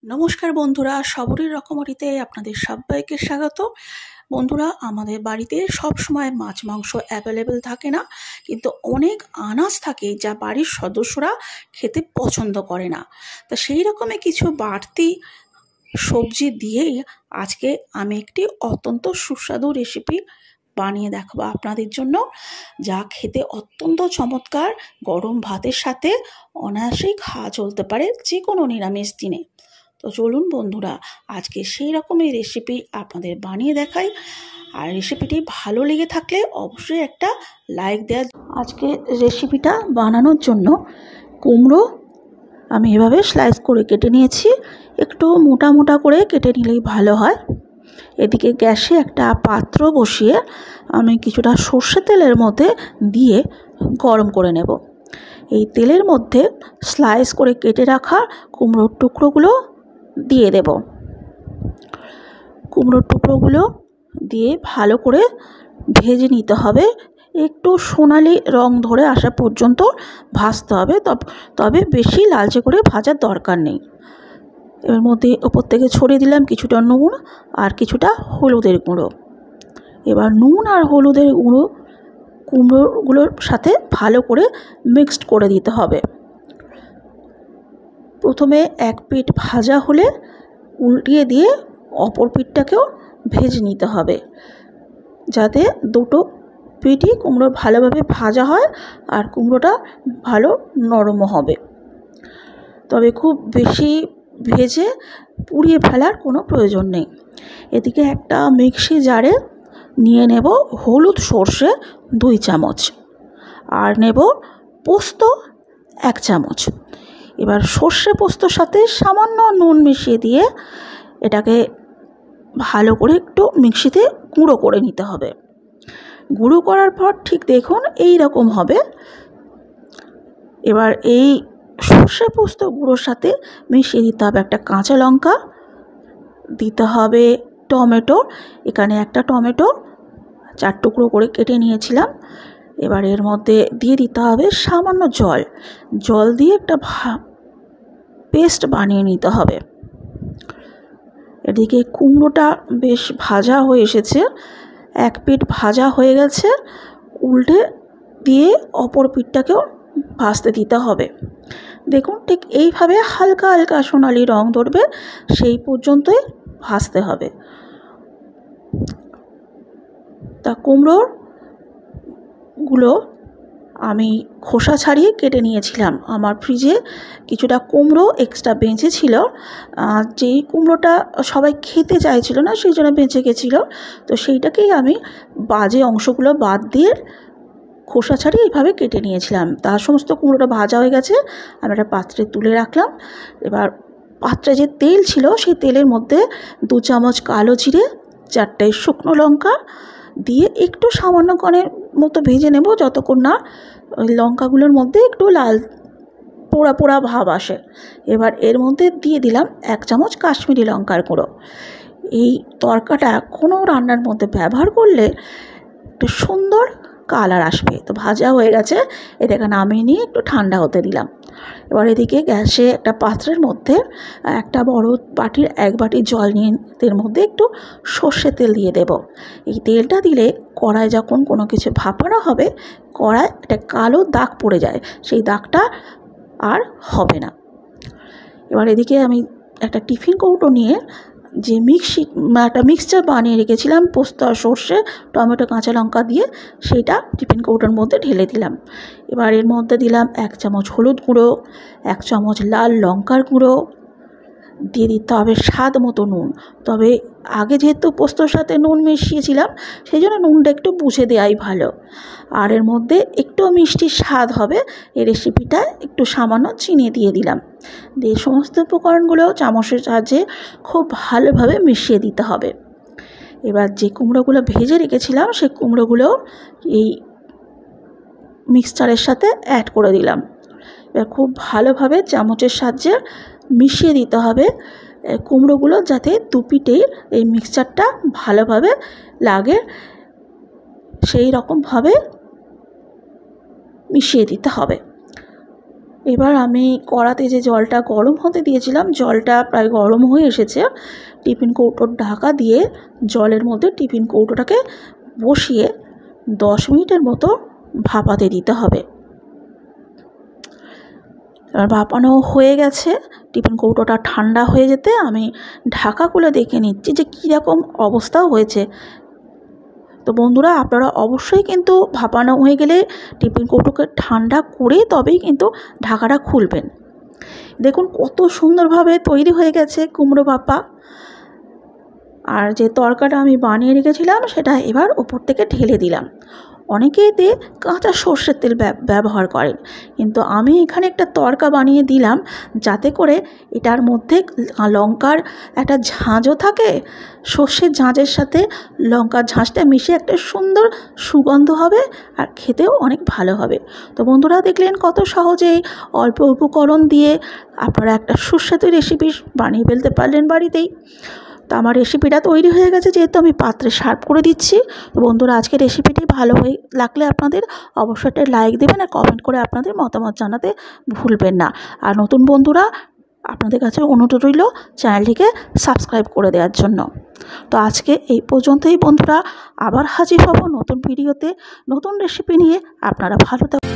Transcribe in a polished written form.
নমস্কার বন্ধুরা, সবরই রকমারিতে আপনাদের সবাইকে স্বাগত। বন্ধুরা, আমাদের বাড়িতে সব সময় মাছ মাংস অ্যাভেলেবেল থাকে না, কিন্তু অনেক আনাজ থাকে যা বাড়ির সদস্যরা খেতে পছন্দ করে না। তা সেই রকমই কিছু বাড়তি সবজি দিয়েই আজকে আমি একটি অত্যন্ত সুস্বাদু রেসিপি বানিয়ে দেখাবো আপনাদের জন্য, যা খেতে অত্যন্ত চমৎকার। গরম ভাতের সাথে অনায়াসেই খাওয়া চলতে পারে যে কোনো নিরামিষ দিনে। তো চলুন বন্ধুরা, আজকে সেই রকমই রেসিপি আপনাদের বানিয়ে দেখাই। আর রেসিপিটি ভালো লেগে থাকলে অবশ্যই একটা লাইক দেওয়া। আজকে রেসিপিটা বানানোর জন্য কুমড়ো আমি এভাবে স্লাইস করে কেটে নিয়েছি। একটু মোটা মোটা করে কেটে নিলেই ভালো হয়। এদিকে গ্যাসে একটা পাত্র বসিয়ে আমি কিছুটা সর্ষে তেলের মধ্যে দিয়ে গরম করে নেব। এই তেলের মধ্যে স্লাইস করে কেটে রাখা কুমড়োর টুকরোগুলো দিয়ে দেব। কুমড়োর টুকরোগুলো দিয়ে ভালো করে ভেজে নিতে হবে। একটু সোনালি রং ধরে আসা পর্যন্ত ভাজতে হবে, তবে বেশি লালচে করে ভাজার দরকার নেই। এর মধ্যে ওপর থেকে ছড়িয়ে দিলাম কিছুটা নুন আর কিছুটা হলুদের গুঁড়ো। এবার নুন আর হলুদের গুঁড়ো কুমড়োগুলোর সাথে ভালো করে মিক্সড করে দিতে হবে। প্রথমে এক পিঠ ভাজা হলে উল্টিয়ে দিয়ে অপর পিঠটাকেও ভেজে নিতে হবে, যাতে দুটো পিঠই কুমড়ো ভালোভাবে ভাজা হয় আর কুমড়োটা ভালো নরমও হবে। তবে খুব বেশি ভেজে পুড়িয়ে ফেলার কোনো প্রয়োজন নেই। এদিকে একটা মিক্সি জারে নিয়ে নেব হলুদ সর্ষে 2 চামচ আর নেব পোস্ত 1 চামচ। এবার সর্ষে পোস্তর সাথে সামান্য নুন মিশিয়ে দিয়ে এটাকে ভালো করে একটু মিক্সিতে গুঁড়ো করে নিতে হবে। গুঁড়ো করার পর ঠিক দেখুন এই রকম হবে। এবার এই সর্ষে পোস্ত গুঁড়োর সাথে মিশিয়ে দিতে হবে একটা কাঁচা লঙ্কা, দিতে হবে টমেটো। এখানে একটা টমেটো 4 টুকরো করে কেটে নিয়েছিলাম। এবার এর মধ্যে দিয়ে দিতে হবে সামান্য জল দিয়ে একটা পেস্ট বানিয়ে নিতে হবে। এদিকে কুমড়োটা বেশ ভাজা হয়ে এসেছে, এক পিঠ ভাজা হয়ে গেছে। উল্টে দিয়ে অপর পিঠটাকেও ভাজতে দিতে হবে। দেখুন ঠিক এইভাবে হালকা হালকা সোনালি রং ধরবে সেই পর্যন্তই ভাজতে হবে। তা কুমড়োগুলো আমি খোসা ছাড়িয়ে কেটে নিয়েছিলাম। আমার ফ্রিজে কিছুটা কুমড়ো এক্সট্রা বেঁচে ছিল, যেই কুমড়োটা সবাই খেতে চাইছিল না সেই জন্য বেঁচে গেছিলো। তো সেইটাকেই আমি বাজে অংশগুলো বাদ দিয়ে খোসা ছাড়িয়ে এইভাবে কেটে নিয়েছিলাম। তার সমস্ত কুমড়োটা ভাজা হয়ে গেছে, আমি একটা পাত্রে তুলে রাখলাম। এবার পাত্রে যে তেল ছিল সেই তেলের মধ্যে 2 চামচ কালো জিরে, 4টে শুকনো লঙ্কা দিয়ে একটু সামান্য কণের মতো ভেজে নেব, যতক্ষণ না ওই লঙ্কাগুলোর মধ্যে একটু লাল পোড়া পোড়া ভাব আসে। এবার এর মধ্যে দিয়ে দিলাম 1 চামচ কাশ্মীরি লঙ্কার গুঁড়ো। এই তরকাটা কোনো রান্নার মধ্যে ব্যবহার করলে একটু সুন্দর কালার আসবে। তো ভাজা হয়ে গেছে, এটাকে নামিয়ে নিয়ে একটু ঠান্ডা হতে দিলাম। এবার এদিকে গ্যাসে একটা পাত্রের মধ্যে একটা বড় বাটির 1 বাটি জল নিয়ে এর মধ্যে একটু সর্ষে তেল দিয়ে দেব। এই তেলটা দিলে কড়ায় যখন কোনো কিছু ভাপানো হবে, কড়ায় একটা কালো দাগ পড়ে যায়, সেই দাগটা আর হবে না। এবার এদিকে আমি একটা টিফিন কৌটো নিয়ে যে একটা মিক্সচার বানিয়ে রেখেছিলাম পোস্ত আর সর্ষে টমেটো কাঁচা লঙ্কা দিয়ে, সেইটা টিফিন কৌটোর মধ্যে ঢেলে দিলাম। এবার এর মধ্যে দিলাম 1 চামচ হলুদ গুঁড়ো, 1 চামচ লাল লঙ্কার গুঁড়ো, দিয়ে দিতে হবে স্বাদ মতো নুন। তবে আগে যেহেতু পোস্তর সাথে নুন মিশিয়েছিলাম সেই জন্য নুনটা একটু বুঝে দেওয়াই ভালো। আর এর মধ্যে একটু মিষ্টির স্বাদ হবে এই রেসিপিটায়, একটু সামান্য চিনি দিয়ে দিলাম। দিয়ে সমস্ত উপকরণগুলো চামচের সাহায্যে খুব ভালোভাবে মিশিয়ে দিতে হবে। এবার যে কুমড়োগুলো ভেজে রেখেছিলাম সেই কুমড়োগুলো এই মিক্সচারের সাথে অ্যাড করে দিলাম। এবার খুব ভালোভাবে চামচের সাহায্যে মিশিয়ে দিতে হবে কুমড়োগুলো, যাতে দুপিঠেই এই মিক্সচারটা ভালোভাবে লাগে সেই রকমভাবে মিশিয়ে দিতে হবে। এবার আমি কড়াতে যে জলটা গরম হতে দিয়েছিলাম, জলটা প্রায় গরম হয়ে এসেছে। টিফিন কৌটোর ঢাকা দিয়ে জলের মধ্যে টিফিন কৌটোটাকে বসিয়ে 10 মিনিটের মতো ভাপাতে দিতে হবে। এবার ভাপানো হয়ে গেছে। টিফিন কৌটোটা ঠান্ডা হয়ে যেতে আমি ঢাকা খুলে দেখে নিচ্ছি যে কীরকম অবস্থা হয়েছে। তো বন্ধুরা, আপনারা অবশ্যই কিন্তু ভাপানো হয়ে গেলে টিফিন কৌটোকে ঠান্ডা করে তবেই কিন্তু ঢাকাটা খুলবেন। দেখুন কত সুন্দরভাবে তৈরি হয়ে গেছে কুমড়ো ভাপা। আর যে তরকাটা আমি বানিয়ে রেখেছিলাম সেটা এবার ওপর থেকে ঢেলে দিলাম। অনেকে এতে কাঁচা সর্ষের তেল ব্যবহার করেন, কিন্তু আমি এখানে একটা তরকা বানিয়ে দিলাম যাতে করে এটার মধ্যে লঙ্কার একটা ঝাঁঝও থাকে, সর্ষের ঝাঁঝের সাথে লঙ্কার ঝাঁঝটা মিশে একটা সুন্দর সুগন্ধ হবে আর খেতেও অনেক ভালো হবে। তো বন্ধুরা, দেখলেন কত সহজেই অল্প উপকরণ দিয়ে আপনারা একটা সুস্বাদু রেসিপি বানিয়ে ফেলতে পারলেন বাড়িতেই। তো আমার রেসিপিটা তৈরি হয়ে গেছে, যেহেতু আমি পাত্রে সার্ভ করে দিচ্ছি। তো বন্ধুরা, আজকের রেসিপিটি ভালো হয়ে লাগলে আপনাদের অবশ্যই একটা লাইক দেবেন আর কমেন্ট করে আপনাদের মতামত জানাতে ভুলবেন না। আর নতুন বন্ধুরা, আপনাদের কাছে অনুরোধ রইল চ্যানেলটিকে সাবস্ক্রাইব করে দেওয়ার জন্য। তো আজকে এই পর্যন্তই বন্ধুরা, আবার হাজির হব নতুন ভিডিওতে নতুন রেসিপি নিয়ে। আপনারা ভালো থাকুন।